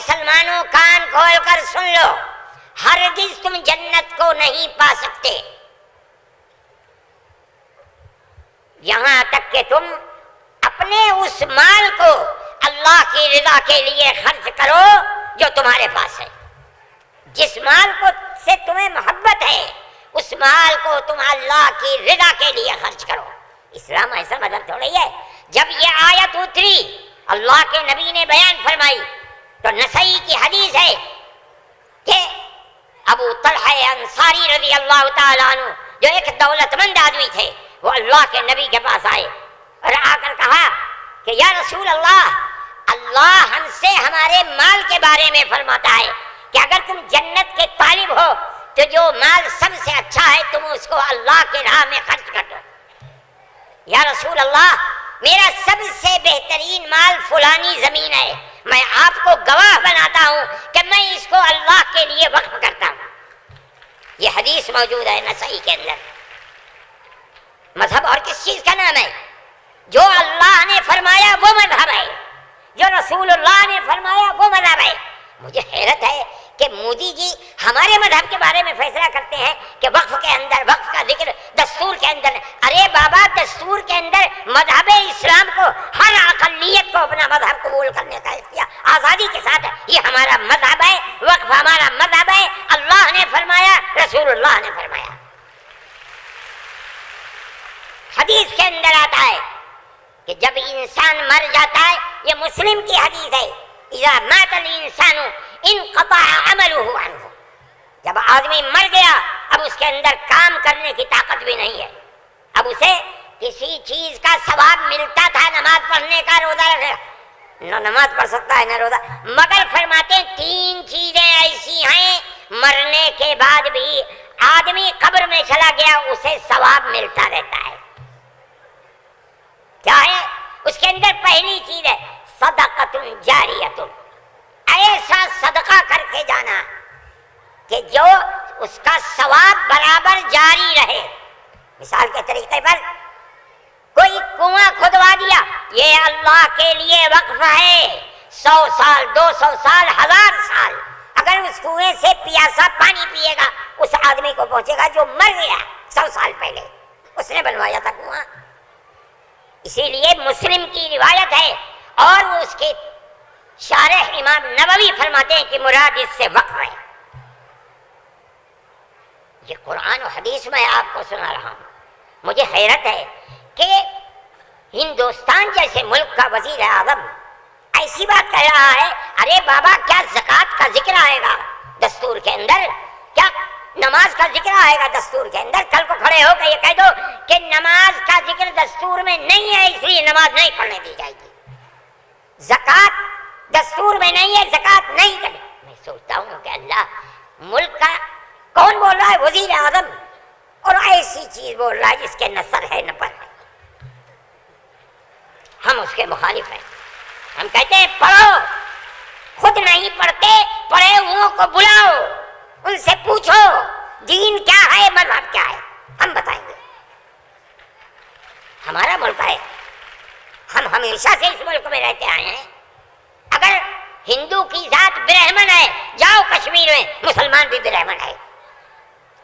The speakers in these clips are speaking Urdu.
مسلمانوں کان کھول کر سن لو، ہرگز تم جنت کو نہیں پا سکتے یہاں تک کہ تم اپنے اس مال کو اللہ کی رضا کے لیے خرچ کرو جو تمہارے پاس ہے۔ جس مال کو سے تمہیں محبت ہے اس مال کو تم اللہ کی رضا کے لیے خرچ کرو۔ اسلام ایسا مذہب تھوڑی ہے۔ جب یہ آیت اتری اللہ کے نبی نے بیان فرمائی تو نسائی کی حدیث ہے کہ ابو طلحہ انصاری رضی اللہ تعالیٰ عنہ جو ایک دولت مند آدمی تھے، وہ اللہ کے نبی کے پاس آئے اور آ کر کہا کہ یا رسول اللہ ہم سے ہمارے مال کے بارے میں فرماتا ہے کہ اگر تم جنت کے طالب ہو تو جو مال سب سے اچھا ہے تم اس کو اللہ کے راہ میں خرچ کر دو۔ یا رسول اللہ میرا سب سے بہترین مال فلانی زمین ہے، میں آپ کو گواہ بناتا ہوں کہ میں اس کو اللہ کے لیے وقف کرتا ہوں۔ یہ حدیث موجود ہے نسائی کے اندر۔ مذہب اور کس چیز کا نام ہے؟ جو اللہ نے فرمایا وہ مذہب ہے، جو رسول اللہ نے فرمایا وہ مذہب ہے۔ مجھے حیرت ہے کہ مودی جی ہمارے مذہب کے بارے میں فیصلہ کرتے ہیں کہ وقف کے اندر وقف کا ذکر دستور کے اندر۔ ارے بابا، دستور کے اندر مذہب اسلام کو ہر اقلیت کو اپنا مذہب قبول کرنے کا اختیار آزادی کے ساتھ ہے۔ یہ ہمارا مذہب ہے، وقف ہمارا مذہب ہے، اللہ نے فرمایا، رسول اللہ نے فرمایا۔ حدیث کے اندر آتا ہے کہ جب انسان مر جاتا ہے، یہ مسلم کی حدیث ہے، اذا مات الانسان انقطع عمله عنه، جب آدمی مر گیا اب اس کے اندر کام کرنے کی طاقت بھی نہیں ہے، اب اسے کسی چیز کا ثواب ملتا تھا، نماز پڑھنے کا، روزہ رکھنے، نہ نماز پڑھ سکتا ہے نہ روزہ، مگر فرماتے ہیں 3 چیزیں ایسی ہیں مرنے کے بعد بھی آدمی قبر میں چلا گیا اسے ثواب ملتا رہتا ہے۔ کیا ہے؟ اس کے اندر پہلی چیز ہے صدقۃ جاریۃ، ایسا صدقہ کر کے جانا کہ جو اس کا ثواب برابر جاری رہے۔ مثال کے طریقے پر کوئی کنواں کھدوا دیا، یہ اللہ کے لیے وقف ہے، 100 سال 200 سال 1000 سال اگر اس کنویں سے پیاسا پانی پیے گا اس آدمی کو پہنچے گا جو مر گیا 100 سال پہلے، اس نے بنوایا تھا کنواں۔ اسی لیے مسلم کی روایت ہے اور اس کے شارح امام نووی فرماتے ہیں کہ مراد اس سے وقف ہے۔ یہ قرآن و حدیث میں آپ کو سنا رہا ہوں۔ مجھے حیرت ہے کہ ہندوستان جیسے ملک کا وزیر اعظم ایسی بات کہہ رہا ہے، ارے بابا کیا زکوٰۃ کا ذکر آئے گا دستور کے اندر؟ کیا نماز کا ذکر آئے گا دستور کے اندر؟ کل کو کھڑے ہو کے یہ کہہ دو کہ نماز کا ذکر دستور میں نہیں ہے اس لیے نماز نہیں پڑھنے دی جائے گی، زکوٰۃ دستور میں نہیں ہے، زکوٰۃ نہیں کرے۔ میں سوچتا ہوں کہ اللہ، ملک کا کون بول رہا ہے؟ وزیر اعظم، اور ایسی چیز بول رہا ہے جس کے نہ سر ہے نہ پر ہے۔ ہم اس کے مخالف ہیں، ہم کہتے ہیں پڑھو، خود نہیں پڑھتے، پڑھے ہوئوں کو بلاؤ، ان سے پوچھو دین کیا ہے، مذہب کیا ہے، ہم بتائیں گے۔ ہمارا ملک ہے، ہم ہمیشہ سے اس ملک میں رہتے آئے ہیں۔ اگر ہندو کی ذات برہمن ہے، جاؤ کشمیر میں، مسلمان بھی برہمن ہے۔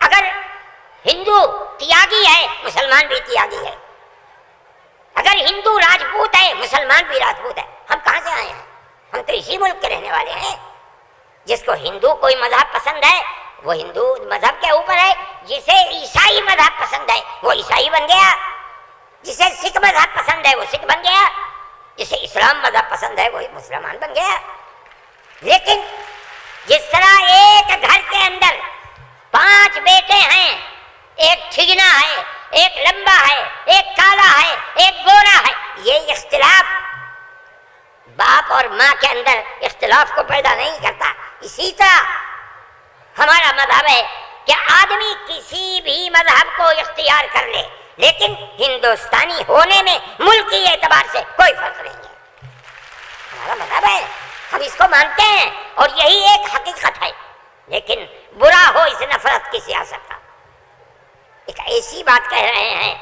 اگر ہندو تیاگی ہے، مسلمان بھی تیاگی ہے۔ اگر ہندو راجپوت ہے، مسلمان بھی راجپوت ہے۔ ہم کہاں سے آئے ہیں؟ ہم تو اسی ملک کے رہنے والے ہیں۔ جس کو ہندو کوئی مذہب پسند ہے وہ ہندو مذہب کے اوپر ہے، جسے عیسائی مذہب پسند ہے وہ عیسائی بن گیا، جسے سکھ مذہب پسند ہے وہ سکھ بن گیا، جسے اسلام مذہب پسند ہے وہی مسلمان بن گیا۔ لیکن جس طرح ایک گھر کے اندر 5 بیٹے ہیں، ایک ٹھگنا ہے، ایک لمبا ہے، ایک کالا ہے، ایک گورا ہے، یہ اختلاف باپ اور ماں کے اندر اختلاف کو پیدا نہیں کرتا۔ اسی طرح ہمارا مذہب ہے کہ آدمی کسی بھی مذہب کو اختیار کر لے، لیکن ہندوستانی ہونے میں ملکی اعتبار سے کوئی فرق نہیں ہے۔ ہمارا مذہب ہے، ہم اس کو مانتے ہیں اور یہی ایک حقیقت ہے۔ لیکن برا ہو اس نفرت کی سیاست کا، ایک ایسی بات کہہ رہے ہیں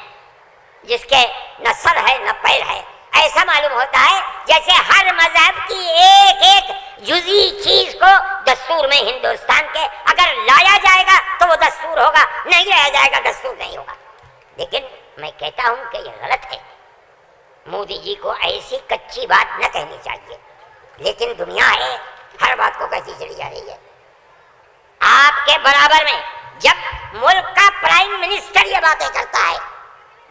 جس کے نہ سر ہے نہ پیر ہے۔ ایسا معلوم ہوتا ہے جیسے ہر مذہب کی ایک ایک جزئی چیز کو دستور میں ہندوستان کے اگر لایا جائے گا تو وہ دستور ہوگا، نہیں لایا جائے گا دستور نہیں ہوگا۔ لیکن میں کہتا ہوں کہ یہ غلط ہے، مودی جی کو ایسی کچی بات نہ کہنی چاہیے، لیکن دنیا ہے ہر بات کو کہتی چلی جا رہی ہے۔ آپ کے برابر میں جب ملک کا پرائم منسٹر یہ باتیں کرتا ہے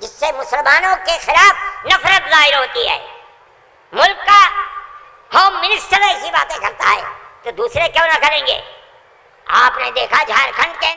جس سے مسلمانوں کے خلاف نفرت ظاہر ہوتی ہے، ملک کا ہوم منسٹر ایسی باتیں کرتا ہے تو دوسرے کیوں نہ کریں گے؟ آپ نے دیکھا جھارکھنڈ کے